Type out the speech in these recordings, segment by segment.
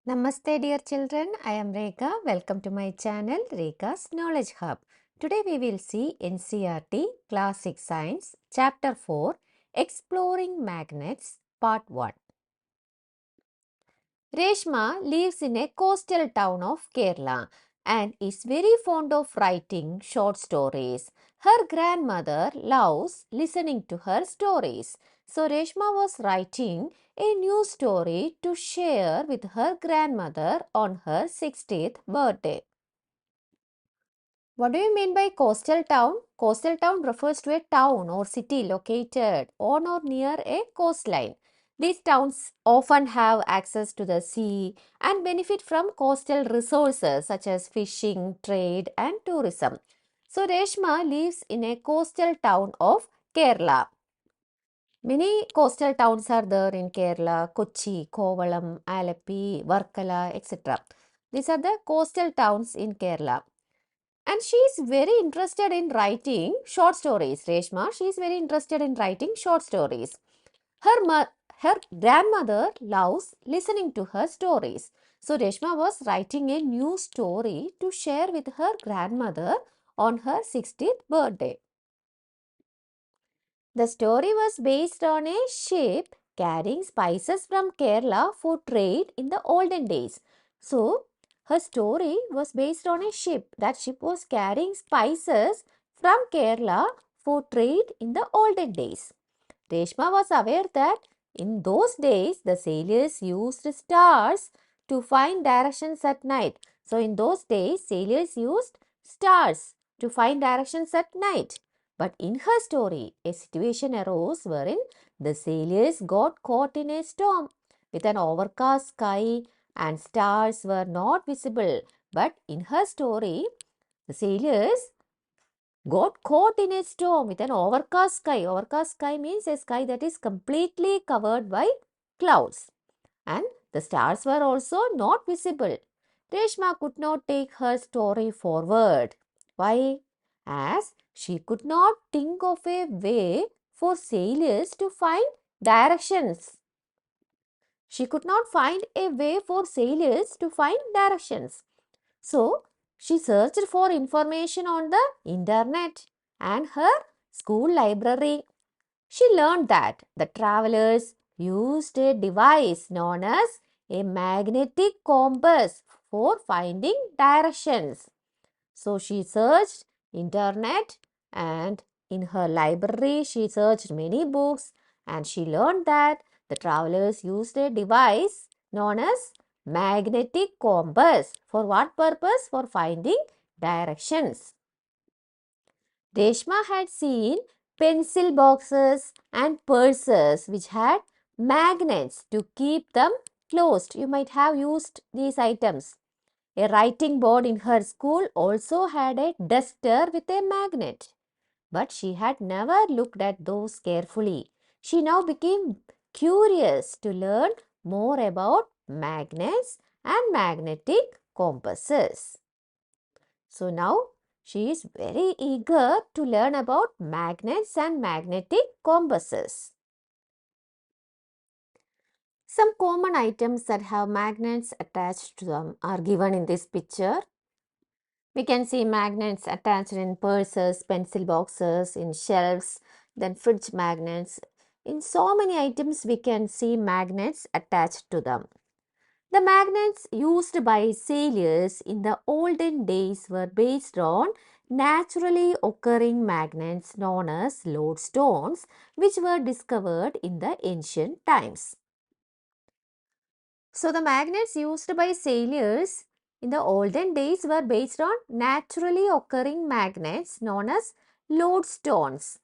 Namaste dear children, I am Rekha. Welcome to my channel Rekha's Knowledge Hub. Today we will see NCERT Classic Science Chapter 4 Exploring Magnets Part 1. Reshma lives in a coastal town of Kerala and is very fond of writing short stories. Her grandmother loves listening to her stories. So Reshma was writing a new story to share with her grandmother on her 60th birthday. What do you mean by coastal town? Coastal town refers to a town or city located on or near a coastline. These towns often have access to the sea and benefit from coastal resources such as fishing, trade, and tourism. So, Reshma lives in a coastal town of Kerala. Many coastal towns are there in Kerala: Kochi, Kovalam, Alappi, Varkala, etc. These are the coastal towns in Kerala. And she is very interested in writing short stories. Reshma, she is very interested in writing short stories. Her grandmother loves listening to her stories. So Reshma was writing a new story to share with her grandmother on her 60th birthday. The story was based on a ship carrying spices from Kerala for trade in the olden days. So, her story was based on a ship. That ship was carrying spices from Kerala for trade in the olden days. Reshma was aware that in those days the sailors used stars to find directions at night. So, in those days, sailors used stars to find directions at night. But in her story, a situation arose wherein the sailors got caught in a storm with an overcast sky and stars were not visible. But in her story, the sailors got caught in a storm with an overcast sky. Overcast sky means a sky that is completely covered by clouds. And the stars were also not visible. Reshma could not take her story forward. Why? As she could not think of a way for sailors to find directions. She could not find a way for sailors to find directions. So, she searched for information on the internet and her school library. She learned that the travelers used a device known as a magnetic compass for finding directions. So she searched internet and in her library she searched many books and she learned that the travelers used a device known as magnetic compass. For what purpose? For finding directions. Reshma had seen pencil boxes and purses which had magnets to keep them closed. You might have used these items. A writing board in her school also had a duster with a magnet. But she had never looked at those carefully. She now became curious to learn more about magnets and magnetic compasses. So now she is very eager to learn about magnets and magnetic compasses. Some common items that have magnets attached to them are given in this picture. We can see magnets attached in purses, pencil boxes, in shelves, then fridge magnets. In so many items, we can see magnets attached to them. The magnets used by sailors in the olden days were based on naturally occurring magnets known as lodestones, which were discovered in the ancient times. So, the magnets used by sailors in the olden days were based on naturally occurring magnets known as lodestones.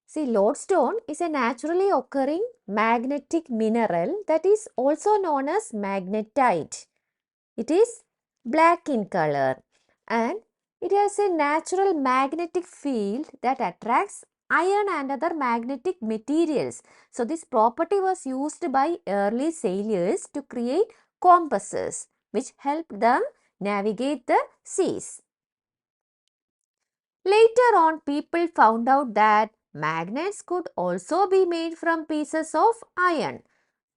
See, lodestone is a naturally occurring magnetic mineral that is also known as magnetite. It is black in color and it has a natural magnetic field that attracts iron and other magnetic materials. So, this property was used by early sailors to create compasses which helped them navigate the seas. Later on, people found out that magnets could also be made from pieces of iron.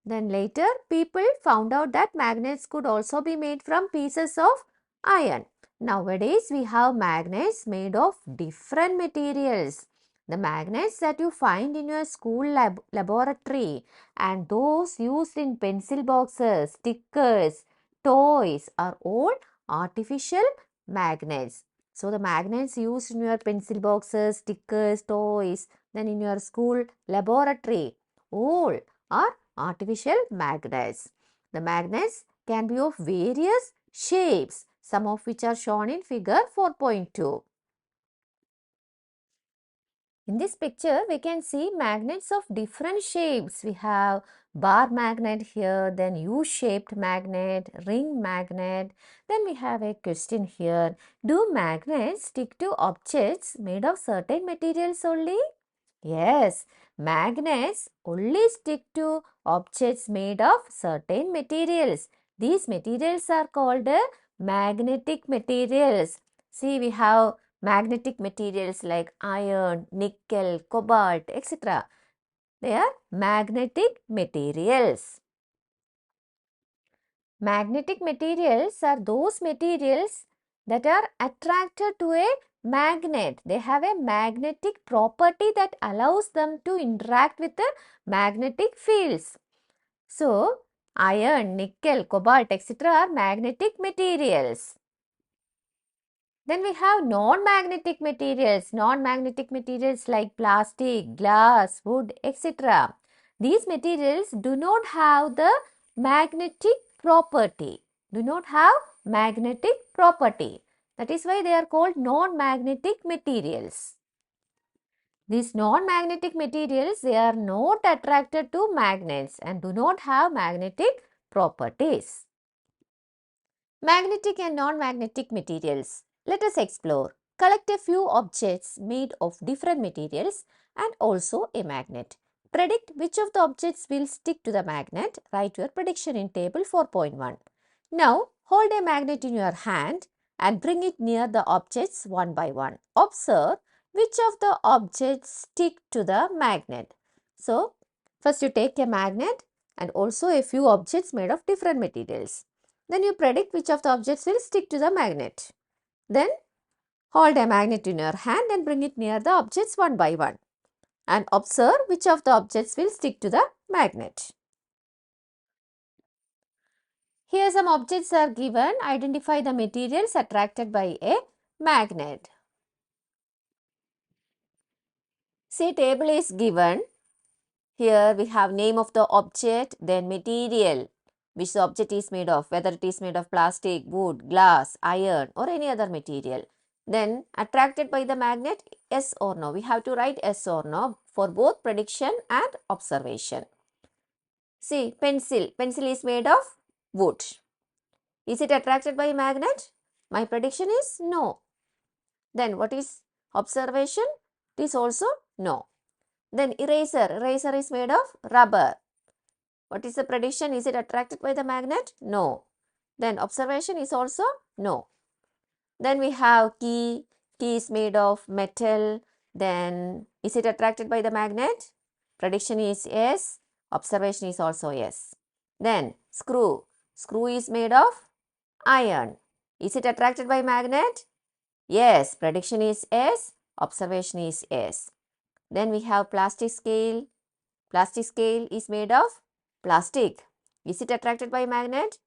Then later, people found out that magnets could also be made from pieces of iron. Nowadays, we have magnets made of different materials. The magnets that you find in your school laboratory and those used in pencil boxes, stickers, toys are all artificial magnets. So, the magnets used in your pencil boxes, stickers, toys, then in your school laboratory, all are artificial magnets. The magnets can be of various shapes, some of which are shown in figure 4.2. In this picture, we can see magnets of different shapes. We have bar magnet here, then U-shaped magnet, ring magnet. Then we have a question here. Do magnets stick to objects made of certain materials only? Yes, magnets only stick to objects made of certain materials. These materials are called magnetic materials. See, we have magnetic materials like iron, nickel, cobalt, etc. They are magnetic materials. Magnetic materials are those materials that are attracted to a magnet. They have a magnetic property that allows them to interact with the magnetic fields. So, iron, nickel, cobalt, etc. are magnetic materials. Then we have non-magnetic materials. Non-magnetic materials like plastic, glass, wood, etc. These materials do not have the magnetic property. Do not have magnetic property. That is why they are called non-magnetic materials. These non-magnetic materials, they are not attracted to magnets and do not have magnetic properties. Magnetic and non-magnetic materials. Let us explore. Collect a few objects made of different materials and also a magnet. Predict which of the objects will stick to the magnet. Write your prediction in table 4.1. Now, hold a magnet in your hand and bring it near the objects one by one. Observe which of the objects stick to the magnet. So, first you take a magnet and also a few objects made of different materials. Then you predict which of the objects will stick to the magnet. Then hold a magnet in your hand and bring it near the objects one by one. And observe which of the objects will stick to the magnet. Here some objects are given. Identify the materials attracted by a magnet. See, table is given. Here we have name of the object, then material, which the object is made of, whether it is made of plastic, wood, glass, iron or any other material. Then attracted by the magnet, yes or no. We have to write yes or no for both prediction and observation. See, pencil. Pencil is made of wood. Is it attracted by magnet? My prediction is no. Then what is observation? It is also no. Then eraser. Eraser is made of rubber. What is the prediction? Is it attracted by the magnet? No. Then observation is also no. Then we have key. Key is made of metal. Then is it attracted by the magnet? Prediction is yes. Observation is also yes. Then screw. Screw is made of iron. Is it attracted by magnet? Yes. Prediction is yes. Observation is yes. Then we have plastic scale. Plastic scale is made of plastic. Is it attracted by magnet?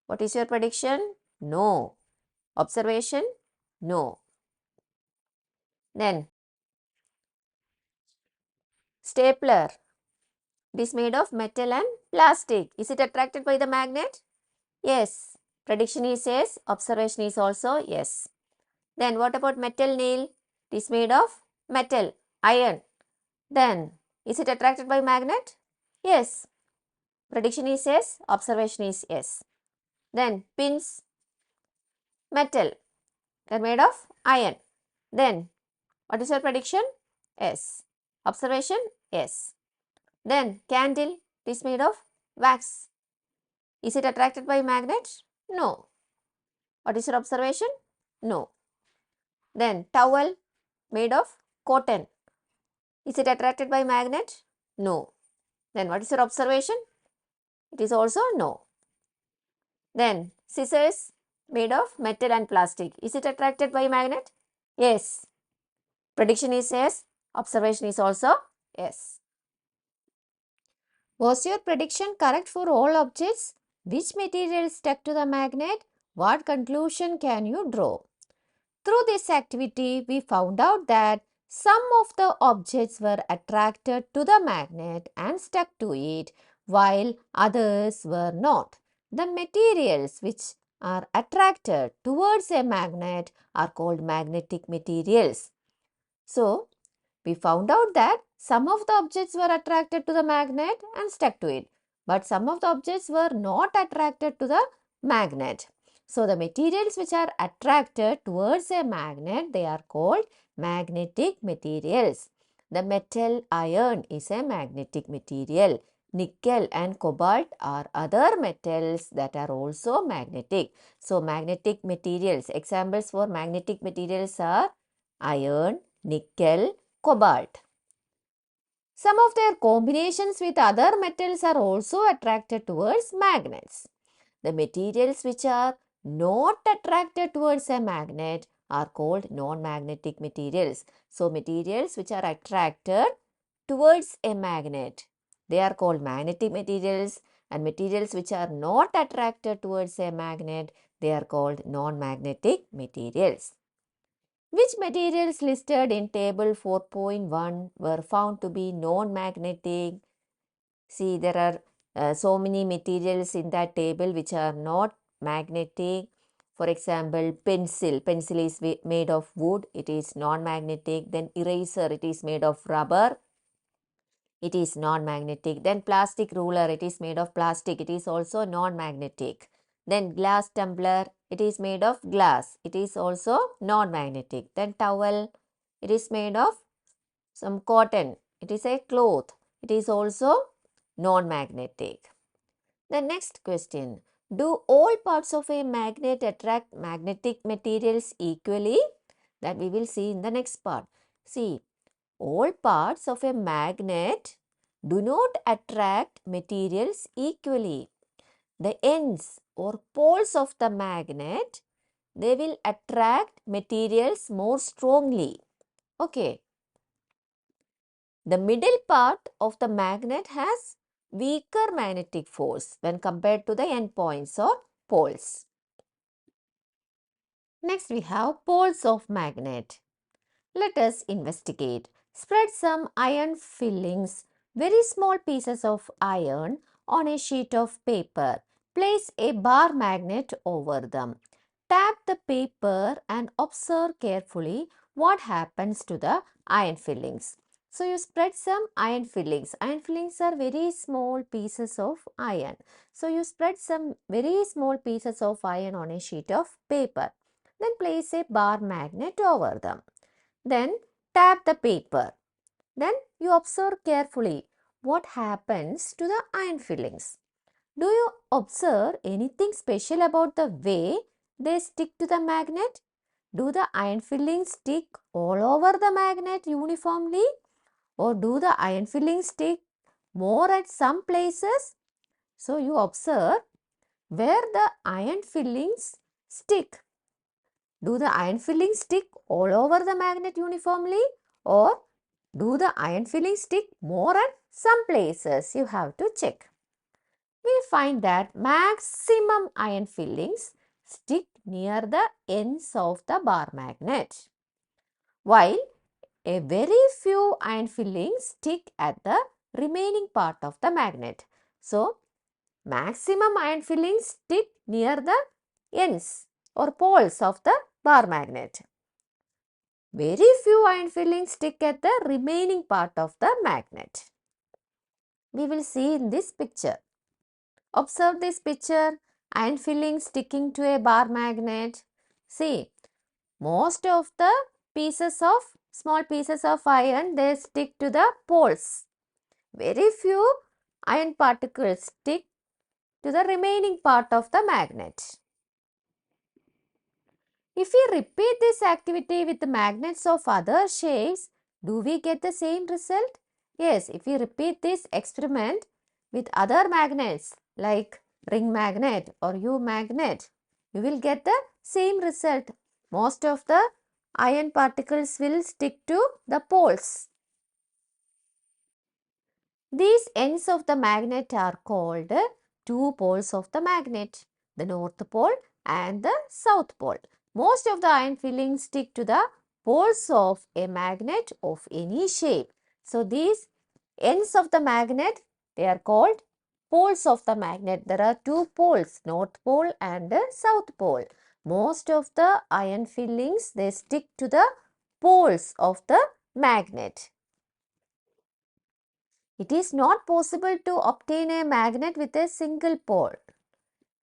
What is your prediction? No. Observation? No. Then stapler. It is made of metal and plastic. Is it attracted by the magnet? Yes. Prediction is yes. Observation is also yes. Then what about metal nail? It is made of metal, iron. Then is it attracted by magnet? Yes. Prediction is yes. Observation is yes. Then pins, metal. They are made of iron. Then what is your prediction? Yes. Observation? Yes. Then candle is made of wax. Is it attracted by magnet? No. What is your observation? No. Then towel made of cotton. Is it attracted by magnet? No. Then what is your observation? It is also no. Then scissors made of metal and plastic. Is it attracted by a magnet? Yes. Prediction is yes. Observation is also yes. Was your prediction correct for all objects? Which material stuck to the magnet? What conclusion can you draw? Through this activity, we found out that some of the objects were attracted to the magnet and stuck to it, while others were not. The materials which are attracted towards a magnet are called magnetic materials. So, we found out that some of the objects were attracted to the magnet and stuck to it, but some of the objects were not attracted to the magnet. So, the materials which are attracted towards a magnet, they are called magnetic materials. The metal iron is a magnetic material. Nickel and cobalt are other metals that are also magnetic. So, magnetic materials, examples for magnetic materials are iron, nickel, cobalt. Some of their combinations with other metals are also attracted towards magnets. The materials which are not attracted towards a magnet are called non-magnetic materials. So, materials which are attracted towards a magnet, they are called magnetic materials, and materials which are not attracted towards a magnet, they are called non-magnetic materials. Which materials listed in table 4.1 were found to be non-magnetic? See, there are so many materials in that table which are not magnetic. For example, pencil. Pencil is made of wood. It is non-magnetic. Then eraser. It is made of rubber. It is non-magnetic. Then plastic ruler. It is made of plastic. It is also non-magnetic. Then glass tumbler. It is made of glass. It is also non-magnetic. Then towel. It is made of some cotton. It is a cloth. It is also non-magnetic. The next question. Do all parts of a magnet attract magnetic materials equally? That we will see in the next part. See, all parts of a magnet do not attract materials equally. The ends or poles of the magnet, they will attract materials more strongly. Okay. The middle part of the magnet has weaker magnetic force when compared to the endpoints or poles. Next we have poles of magnet. Let us investigate. Spread some iron fillings, very small pieces of iron on a sheet of paper. Place a bar magnet over them. Tap the paper and observe carefully what happens to the iron fillings. So you spread some iron fillings. Iron fillings are very small pieces of iron. So you spread some very small pieces of iron on a sheet of paper. Then place a bar magnet over them. Then tap the paper. Then you observe carefully what happens to the iron fillings. Do you observe anything special about the way they stick to the magnet? Do the iron fillings stick all over the magnet uniformly? Or do the iron fillings stick more at some places? So you observe where the iron fillings stick. Do the iron fillings stick all over the magnet uniformly, or do the iron fillings stick more at some places? You have to check. We find that maximum iron fillings stick near the ends of the bar magnet, while a very few iron fillings stick at the remaining part of the magnet. So, maximum iron fillings stick near the ends or poles of the bar magnet. Very few iron fillings stick at the remaining part of the magnet. We will see in this picture. Observe this picture. Iron fillings sticking to a bar magnet. See, most of the small pieces of iron, they stick to the poles. Very few iron particles stick to the remaining part of the magnet. If we repeat this activity with magnets of other shapes, do we get the same result? Yes, if we repeat this experiment with other magnets like ring magnet or U magnet, you will get the same result. Most of the iron particles will stick to the poles. These ends of the magnet are called two poles of the magnet, the north pole and the south pole. Most of the iron fillings stick to the poles of a magnet of any shape. So these ends of the magnet, they are called poles of the magnet. There are two poles, north pole and south pole. Most of the iron fillings, they stick to the poles of the magnet. It is not possible to obtain a magnet with a single pole.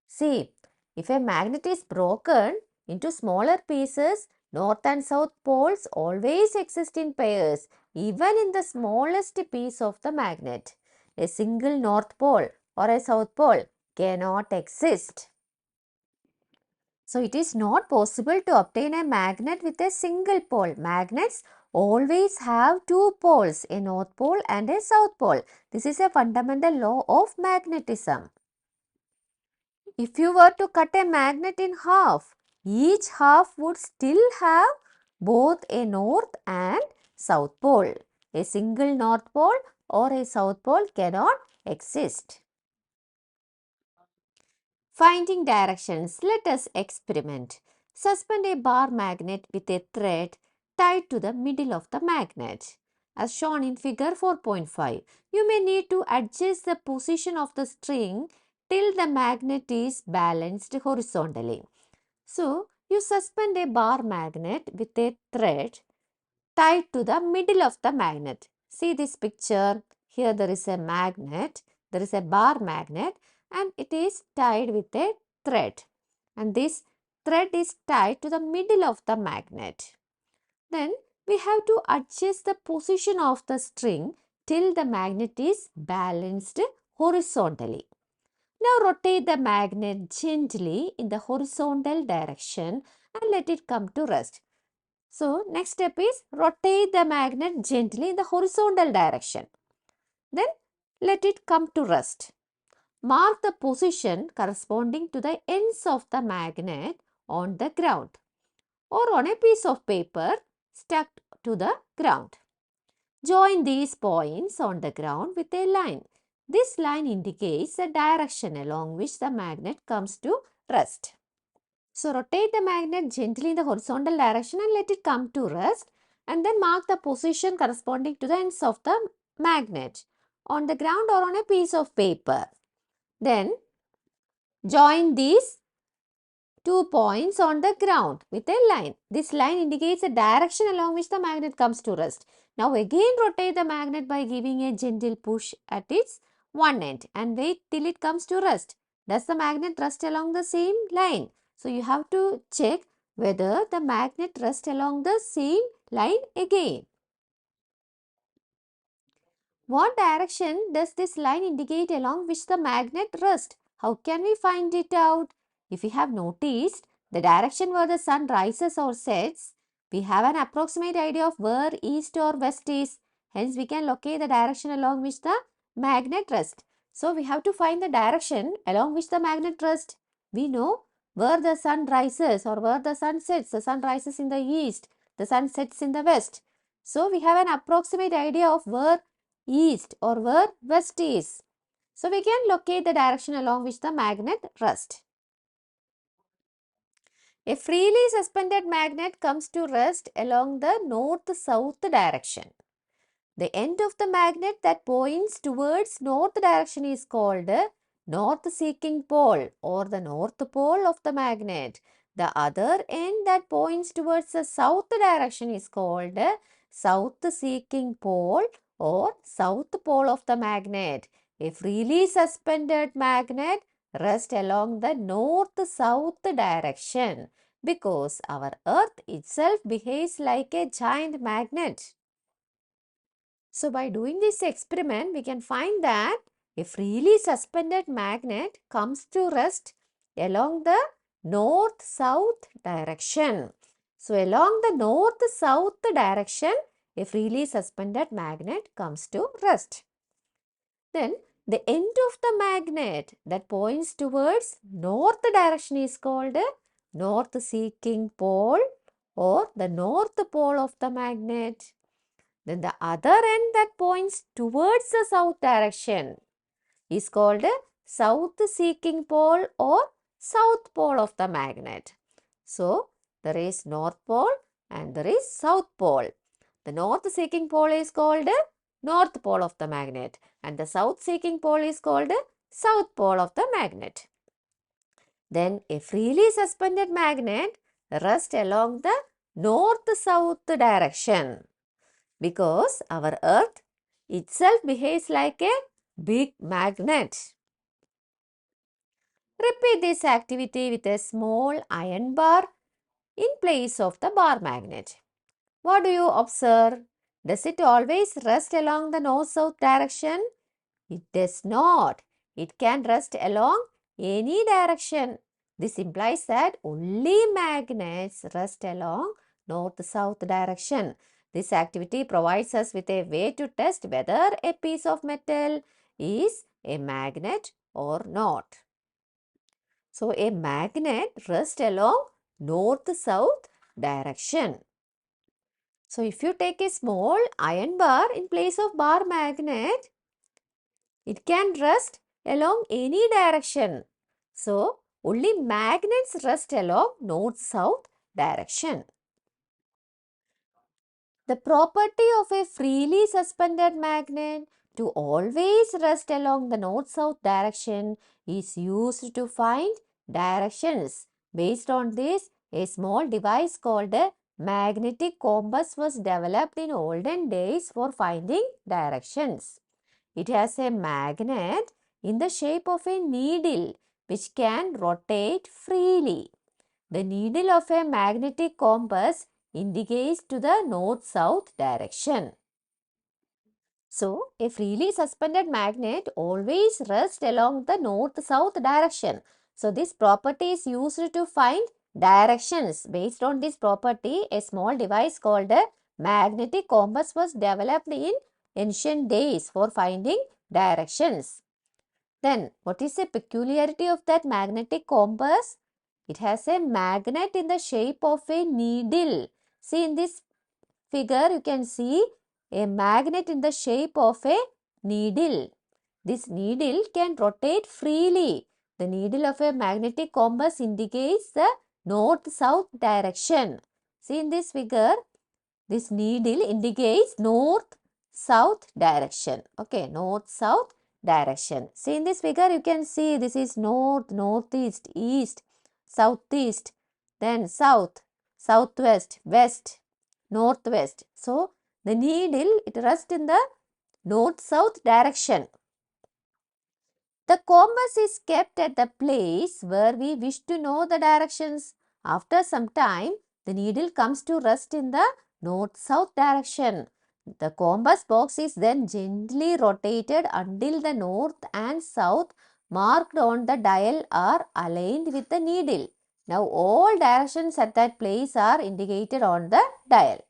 See, if a magnet is broken into smaller pieces, north and south poles always exist in pairs, even in the smallest piece of the magnet. A single north pole or a south pole cannot exist. So, it is not possible to obtain a magnet with a single pole. Magnets always have two poles, a north pole and a south pole. This is a fundamental law of magnetism. If you were to cut a magnet in half, each half would still have both a north and south pole. A single north pole or a south pole cannot exist. Finding directions, let us experiment. Suspend a bar magnet with a thread tied to the middle of the magnet. As shown in figure 4.5, you may need to adjust the position of the string till the magnet is balanced horizontally. So, you suspend a bar magnet with a thread tied to the middle of the magnet. See this picture. Here there is a magnet. There is a bar magnet and it is tied with a thread. And this thread is tied to the middle of the magnet. Then we have to adjust the position of the string till the magnet is balanced horizontally. Now rotate the magnet gently in the horizontal direction and let it come to rest. So, next step is rotate the magnet gently in the horizontal direction. Then let it come to rest. Mark the position corresponding to the ends of the magnet on the ground or on a piece of paper stuck to the ground. Join these points on the ground with a line. This line indicates the direction along which the magnet comes to rest. So rotate the magnet gently in the horizontal direction and let it come to rest, and then mark the position corresponding to the ends of the magnet on the ground or on a piece of paper. Then join these 2 points on the ground with a line. This line indicates the direction along which the magnet comes to rest. Now again rotate the magnet by giving a gentle push at its one end and wait till it comes to rest. Does the magnet rest along the same line? So you have to check whether the magnet rests along the same line again. What direction does this line indicate along which the magnet rests? How can we find it out? If we have noticed the direction where the sun rises or sets, we have an approximate idea of where east or west is. Hence, we can locate the direction along which the magnet rests. So, we have to find the direction along which the magnet rests. We know where the sun rises or where the sun sets. The sun rises in the east, the sun sets in the west. So, we have an approximate idea of where east or where west is. So, we can locate the direction along which the magnet rests. A freely suspended magnet comes to rest along the north-south direction. The end of the magnet that points towards north direction is called north-seeking pole or the north pole of the magnet. The other end that points towards the south direction is called south-seeking pole or south pole of the magnet. A freely suspended magnet rests along the north-south direction because our earth itself behaves like a giant magnet. So by doing this experiment, we can find that a freely suspended magnet comes to rest along the north-south direction. So along the north-south direction, a freely suspended magnet comes to rest. Then The end of the magnet that points towards north direction is called north seeking pole or the north pole of the magnet. Then the other end that points towards the south direction is called south seeking pole or south pole of the magnet. So, there is north pole and there is south pole. The north seeking pole is called north pole of the magnet and the south seeking pole is called south pole of the magnet. Then a freely suspended magnet rests along the north-south direction because our earth itself behaves like a big magnet. Repeat this activity with a small iron bar in place of the bar magnet. What do you observe? Does it always rest along the north-south direction? It does not. It can rest along any direction. This implies that only magnets rest along north-south direction. This activity provides us with a way to test whether a piece of metal is a magnet or not. So, a magnet rests along north-south direction. So, if you take a small iron bar in place of bar magnet, it can rest along any direction. So, only magnets rest along north-south direction. The property of a freely suspended magnet to always rest along the north-south direction is used to find directions. Based on this, a small device called a magnetic compass was developed in olden days for finding directions. It has a magnet in the shape of a needle which can rotate freely. The needle of a magnetic compass indicates to the north-south direction. So, a freely suspended magnet always rests along the north-south direction. So, this property is used to find directions. Based on this property, a small device called a magnetic compass was developed in ancient days for finding directions. Then, what is the peculiarity of that magnetic compass? It has a magnet in the shape of a needle. See, in this figure, you can see a magnet in the shape of a needle. This needle can rotate freely. The needle of a magnetic compass indicates the north-south direction. See, in this figure, this needle indicates north-south direction. Okay, north-south direction. See, in this figure, you can see this is north, northeast, east, southeast, then south, southwest, west, northwest. So, the needle, it rests in the north-south direction. The compass is kept at the place where we wish to know the directions. After some time, the needle comes to rest in the north-south direction. The compass box is then gently rotated until the north and south marked on the dial are aligned with the needle. Now, all directions at that place are indicated on the dial.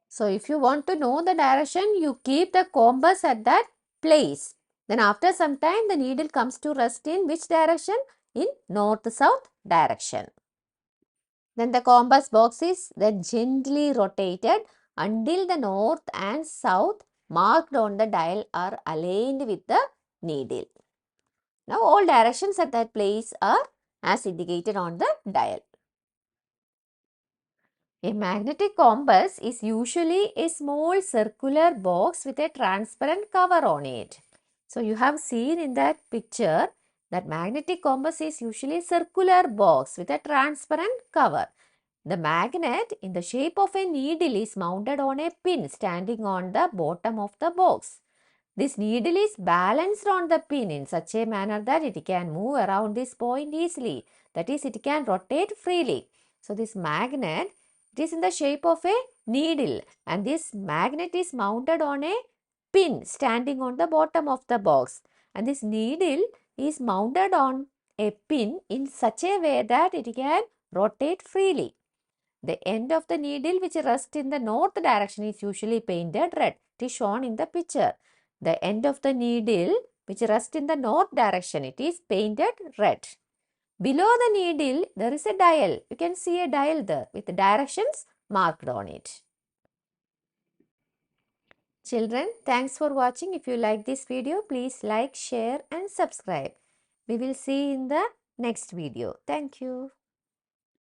So, if you want to know the direction, you keep the compass at that place. Then after some time, the needle comes to rest in which direction? In north-south direction. Then the compass box is then gently rotated until the north and south marked on the dial are aligned with the needle. Now all directions at that place are as indicated on the dial. A magnetic compass is usually a small circular box with a transparent cover on it. So you have seen in that picture that magnetic compass is usually a circular box with a transparent cover. The magnet in the shape of a needle is mounted on a pin standing on the bottom of the box. This needle is balanced on the pin in such a manner that it can move around this point easily. That is, it can rotate freely. So this magnet, it is in the shape of a needle and this magnet is mounted on a pin standing on the bottom of the box. And this needle is mounted on a pin in such a way that it can rotate freely. The end of the needle which rests in the north direction is usually painted red. It is shown in the picture. The end of the needle which rests in the north direction. It is painted red. Below the needle, there is a dial. You can see a dial there with the directions marked on it. Children, thanks for watching. If you like this video, please like, share and subscribe. We will see you in the next video. Thank you.